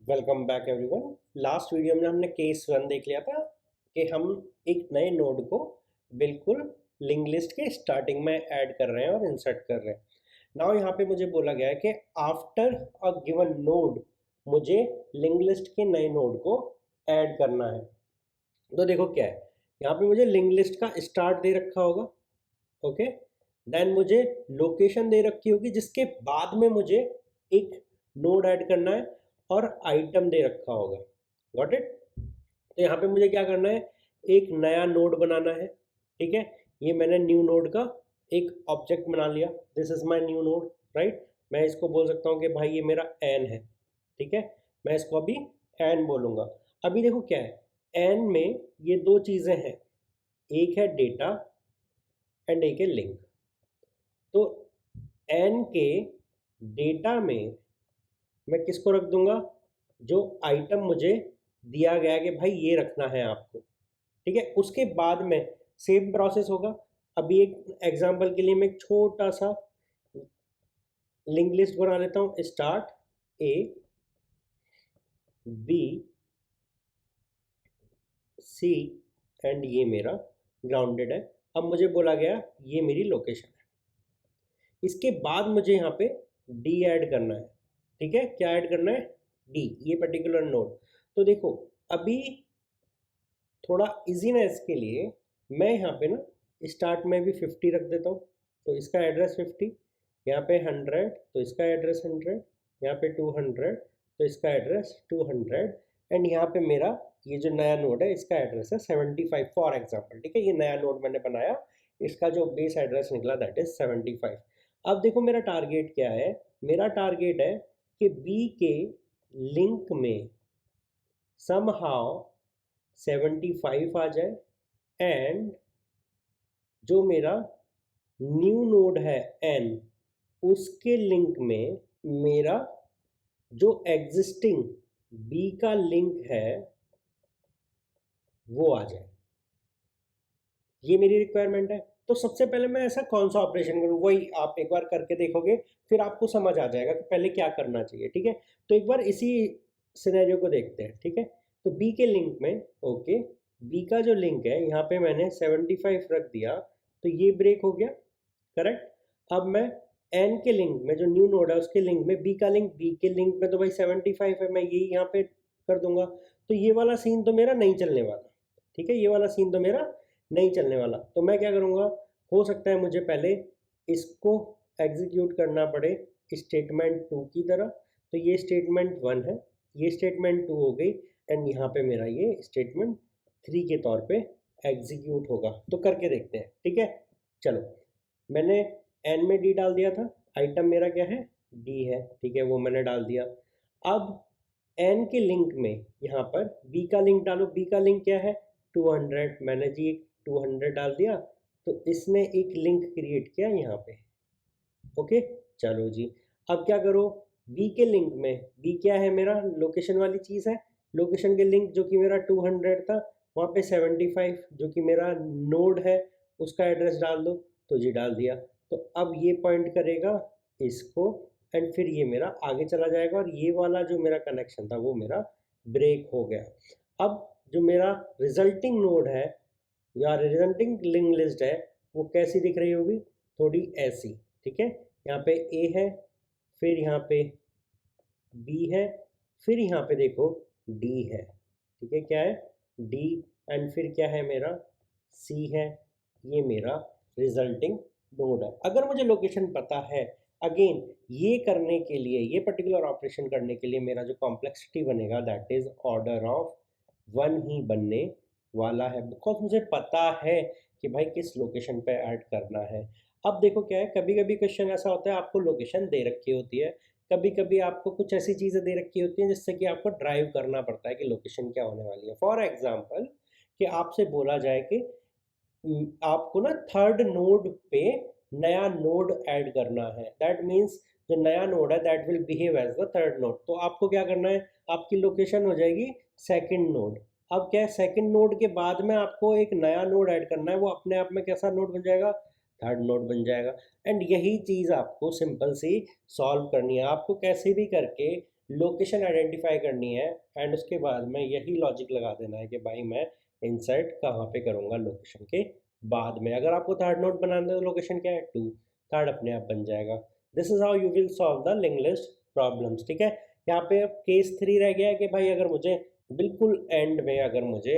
Welcome back everyone. Last video में हमने case 1 देख लिया था कि हम एक नए नोड को बिल्कुल लिंक लिस्ट के स्टार्टिंग में ऐड कर रहे हैं और इंसर्ट कर रहे हैं। नाउ यहाँ पे मुझे बोला गया है कि आफ्टर अ गिवन नोड मुझे लिंक लिस्ट के नए नोड को ऐड करना है। तो देखो क्या है, यहाँ पे मुझे लिंक लिस्ट का स्टार्ट दे रखा होगा, ओके। देन मुझे लोकेशन दे रखी होगी जिसके बाद में मुझे एक नोड ऐड करना है और आइटम दे रखा होगा। Got it. तो यहाँ पे मुझे क्या करना है, एक नया नोड बनाना है। ठीक है, ये मैंने न्यू नोड का एक ऑब्जेक्ट बना लिया। This is my new node, right. मैं इसको बोल सकता हूँ कि भाई ये मेरा एन है। ठीक है, मैं इसको अभी एन बोलूँगा। अभी देखो क्या है, एन में ये दो चीज़ें हैं, एक है डेटा एंड एक है लिंक। तो एन के डेटा में मैं किसको रख दूंगा, जो आइटम मुझे दिया गया है कि भाई ये रखना है आपको। ठीक है, उसके बाद में सेम प्रोसेस होगा। अभी एक एग्जांपल के लिए मैं एक छोटा सा लिंक लिस्ट बना लेता हूँ। Start A B C and ये मेरा ग्राउंडेड है। अब मुझे बोला गया ये मेरी लोकेशन है। इसके बाद मुझे यहाँ पे डी ऐड करना है। ठीक है, क्या ऐड करना है, डी, ये पर्टिकुलर नोड। तो देखो अभी थोड़ा इजीनेस के लिए मैं यहाँ पे ना स्टार्ट में भी 50 रख देता हूँ। तो इसका एड्रेस 50, यहाँ पे 100 तो इसका एड्रेस 100, यहाँ पे 200 तो इसका एड्रेस 200 एंड यहाँ पे मेरा ये जो नया नोड है इसका एड्रेस है 75 फॉर एग्जाम्पल। ठीक है, ये नया नोड मैंने बनाया, इसका जो बेस एड्रेस निकला दैट इज 75। अब देखो मेरा टारगेट क्या है, मेरा टारगेट है कि बी के लिंक में समहाउ 75 आ जाए एंड जो मेरा न्यू नोड है एन उसके लिंक में मेरा जो एग्जिस्टिंग बी का लिंक है वो आ जाए। ये मेरी रिक्वायरमेंट है। तो सबसे पहले मैं ऐसा कौन सा ऑपरेशन करूँ, वही आप एक बार करके देखोगे फिर आपको समझ आ जाएगा कि पहले क्या करना चाहिए। ठीक है, तो एक बार इसी सिनेरियो को देखते हैं। ठीक है, तो बी के लिंक में, ओके, बी का जो लिंक है यहाँ पे मैंने 75 रख दिया तो ये ब्रेक हो गया, करेक्ट। अब मैं एन के लिंक में जो न्यू नोड है उसके लिंक में बी का लिंक, बी के लिंक में तो भाई 75 है, मैं यही यहाँ पे कर दूंगा। तो ये वाला सीन तो मेरा नहीं चलने वाला। ठीक है, ये वाला सीन तो मेरा नहीं चलने वाला। तो मैं क्या करूँगा, हो सकता है मुझे पहले इसको एग्जीक्यूट करना पड़े स्टेटमेंट 2 की तरह। तो ये स्टेटमेंट 1 है, ये स्टेटमेंट 2 हो गई एंड यहाँ पे मेरा ये स्टेटमेंट 3 के तौर पे एग्जीक्यूट होगा। तो करके देखते हैं। ठीक है, चलो मैंने एन में डी डाल दिया था, आइटम मेरा क्या है, डी है। ठीक है, वो मैंने डाल दिया। अब एन के लिंक में यहाँ पर बी का लिंक डालो, बी का लिंक क्या है 200, मैंने जी 200 डाल दिया तो इसने एक लिंक क्रिएट किया यहाँ पे। ओके, चलो जी अब क्या करो, बी के लिंक में बी क्या है मेरा लोकेशन वाली चीज़ है, लोकेशन के लिंक जो कि मेरा 200 था वहाँ पे 75 जो कि मेरा नोड है उसका एड्रेस डाल दो। तो जी डाल दिया। तो अब ये पॉइंट करेगा इसको एंड फिर ये मेरा आगे चला जाएगा और ये वाला जो मेरा कनेक्शन था वो मेरा ब्रेक हो गया। अब जो मेरा रिजल्टिंग नोड है या रिजल्टिंग लिंक लिस्ट है वो कैसी दिख रही होगी, थोड़ी ऐसी। ठीक है, यहाँ पे ए है, फिर यहाँ पे बी है, फिर यहाँ पे देखो डी है। ठीक है, क्या है डी एंड फिर क्या है मेरा सी है। ये मेरा रिजल्टिंग नोड है। अगर मुझे लोकेशन पता है, अगेन ये करने के लिए, ये पर्टिकुलर ऑपरेशन करने के लिए मेरा जो कॉम्प्लेक्सिटी बनेगा दैट इज ऑर्डर ऑफ 1 ही बनने वाला है, बिकॉज मुझे पता है कि भाई किस लोकेशन पे ऐड करना है। अब देखो क्या है, कभी कभी क्वेश्चन ऐसा होता है आपको लोकेशन दे रखी होती है, कभी कभी आपको कुछ ऐसी चीज़ें दे रखी होती हैं जिससे कि आपको ड्राइव करना पड़ता है कि लोकेशन क्या होने वाली है। फॉर एग्जांपल कि आपसे बोला जाए कि आपको ना थर्ड नोड पे नया नोड ऐड करना है, दैट मीन्स जो नया नोड है that will behave as the third node. तो आपको क्या करना है, आपकी लोकेशन हो जाएगी सेकंड नोड। अब क्या है, सेकंड नोड के बाद में आपको एक नया नोड ऐड करना है, वो अपने आप में कैसा नोड बन जाएगा, थर्ड नोड बन जाएगा। एंड यही चीज़ आपको सिंपल सी सॉल्व करनी है। आपको कैसे भी करके लोकेशन आइडेंटिफाई करनी है एंड उसके बाद में यही लॉजिक लगा देना है कि भाई मैं इंसर्ट कहाँ पे करूँगा लोकेशन के बाद में। अगर आपको थर्ड नोड बनाना है तो लोकेशन क्या है 2, थर्ड अपने आप बन जाएगा। This is how you will solve the link list problems, ठीक है। यहाँ पे अब केस 3 रह गया है कि भाई अगर मुझे बिल्कुल एंड में अगर मुझे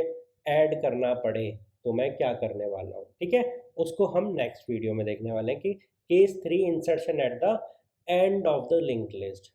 ऐड करना पड़े तो मैं क्या करने वाला हूँ, ठीक है। उसको हम नेक्स्ट वीडियो में देखने वाले हैं कि case 3 insertion at the end of the link list.